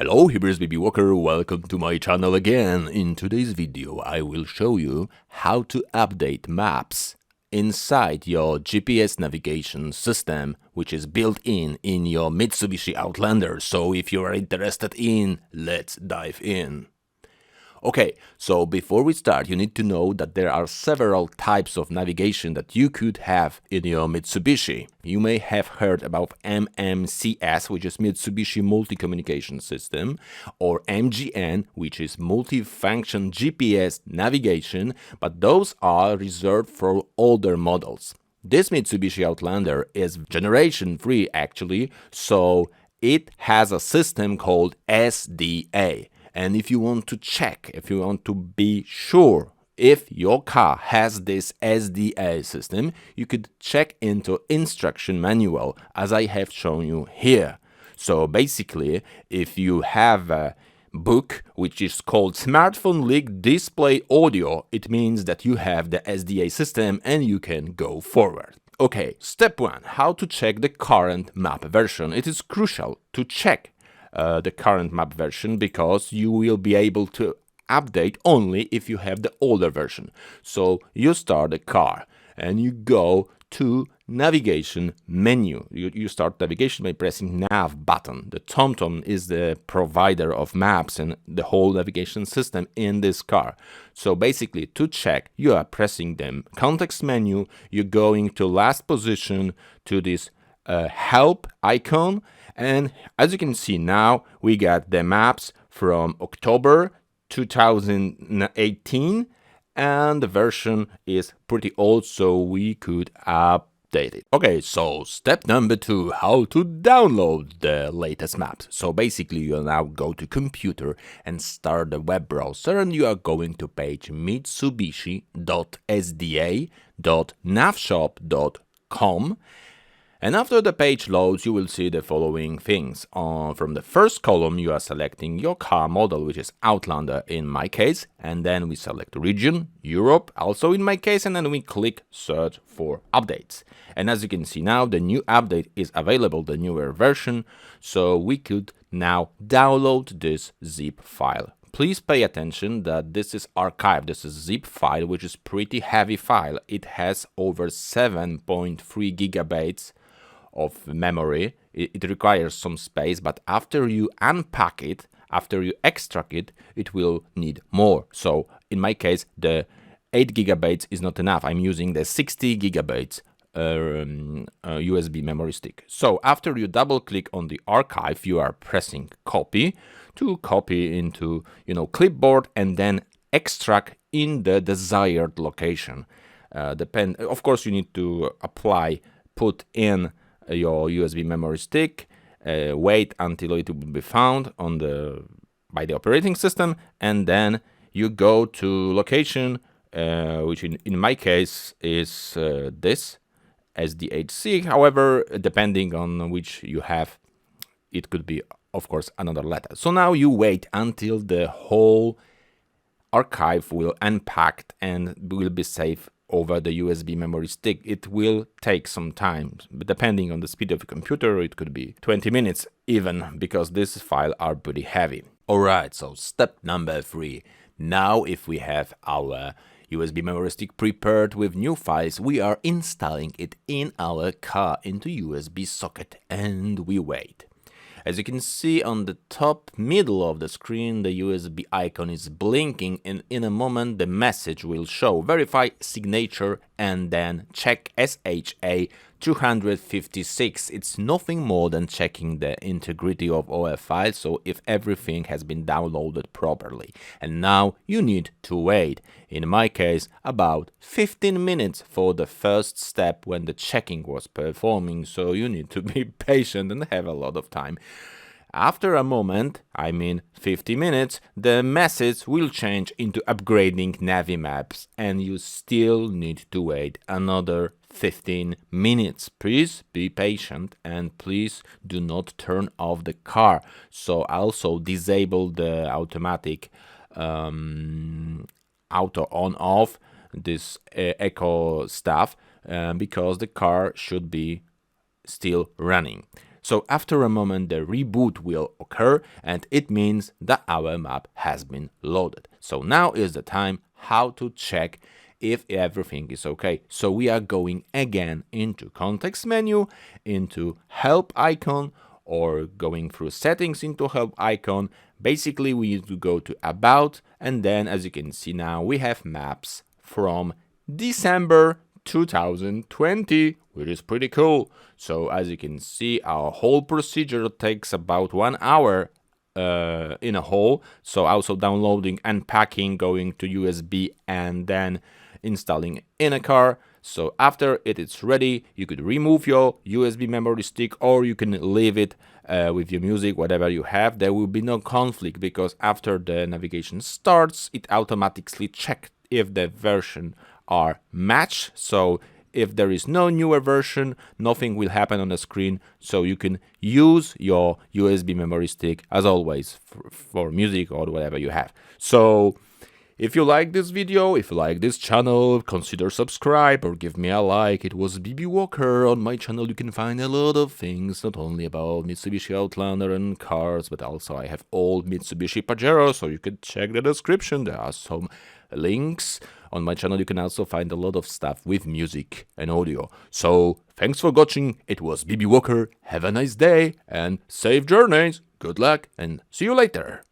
Hello, here is Baby Walker, welcome to my channel again. In today's video I will show you how to update maps inside your GPS navigation system, which is built in your Mitsubishi Outlander. So if you are interested let's dive in. Okay, so before we start, you need to know that there are several types of navigation that you could have in your Mitsubishi. You may have heard about MMCS, which is Mitsubishi Multi-Communication System, or MGN, which is Multi-Function GPS Navigation, but those are reserved for older models. This Mitsubishi Outlander is generation 3 actually, so it has a system called SDA. And if you want to check, if you want to be sure if your car has this SDA system, you could check into instruction manual as I have shown you here. So basically, if you have a book which is called Smartphone Link Display Audio, it means that you have the SDA system and you can go forward. Okay, step 1, how to check the current map version. It is crucial to check the current map version because you will be able to update only if you have the older version. So you start the car and you go to navigation menu. You start navigation by pressing Nav button. The TomTom is the provider of maps and the whole navigation system in this car. So basically to check, you are pressing the context menu, you're going to last position to this help icon, and as you can see now we got the maps from October 2018 and the version is pretty old, so we could update it. Okay, so step number 2, how to download the latest maps. So basically you now go to computer and start the web browser and you are going to page mitsubishi.sda.navshop.com. And after the page loads, you will see the following things. From the first column, you are selecting your car model, which is Outlander in my case. And then we select region, Europe, also in my case. And then we click search for updates. And as you can see now, the new update is available, the newer version. So we could now download this zip file. Please pay attention that this is archived. This is zip file, which is pretty heavy file. It has over 7.3 gigabytes of memory. It requires some space, but after you unpack it, after you extract it, it will need more. So in my case, the 8 gigabytes is not enough. I'm using the 60 gigabytes USB memory stick. So after you double click on the archive, you are pressing copy to copy into clipboard and then extract in the desired location. Of course, you need to put in your USB memory stick, wait until it will be found by the operating system, and then you go to location, which in my case is this SDHC. However, depending on which you have, it could be, of course, another letter. So now you wait until the whole archive will unpacked and will be saved over the USB memory stick. It will take some time, but depending on the speed of the computer, it could be 20 minutes even, because this file are pretty heavy. Alright, so step number 3. Now if we have our USB memory stick prepared with new files, we are installing it in our car into USB socket and we wait. As you can see on the top middle of the screen, the USB icon is blinking, and in a moment the message will show verify signature and then check SHA 256. It's nothing more than checking the integrity of our file, so if everything has been downloaded properly. And now you need to wait, in my case, about 15 minutes for the first step when the checking was performing, so you need to be patient and have a lot of time. After a moment, I mean 50 minutes, the message will change into upgrading Navimaps and you still need to wait another 15 minutes. Please be patient and please do not turn off the car. So also disable the automatic auto on off, this echo stuff, because the car should be still running. So after a moment, the reboot will occur, and it means that our map has been loaded. So now is the time how to check if everything is okay. So we are going again into context menu, into help icon, or going through settings into help icon. Basically, we need to go to about, and then as you can see now, we have maps from December 2020, which is pretty cool. So as you can see, our whole procedure takes about 1 hour in a whole. So also downloading, unpacking, going to USB, and then installing in a car. So after it is ready, you could remove your USB memory stick, or you can leave it with your music, whatever you have. There will be no conflict, because after the navigation starts, it automatically checks if the version are matched. So if there is no newer version, nothing will happen on the screen. So you can use your USB memory stick as always for music or whatever you have. So if you like this video, if you like this channel, consider subscribe or give me a like. It was BB Walker. On my channel you can find a lot of things, not only about Mitsubishi Outlander and cars, but also I have old Mitsubishi Pajero, so you can check the description. There are some links. On my channel you can also find a lot of stuff with music and audio. So thanks for watching. It was BB Walker. Have a nice day and safe journeys. Good luck and see you later.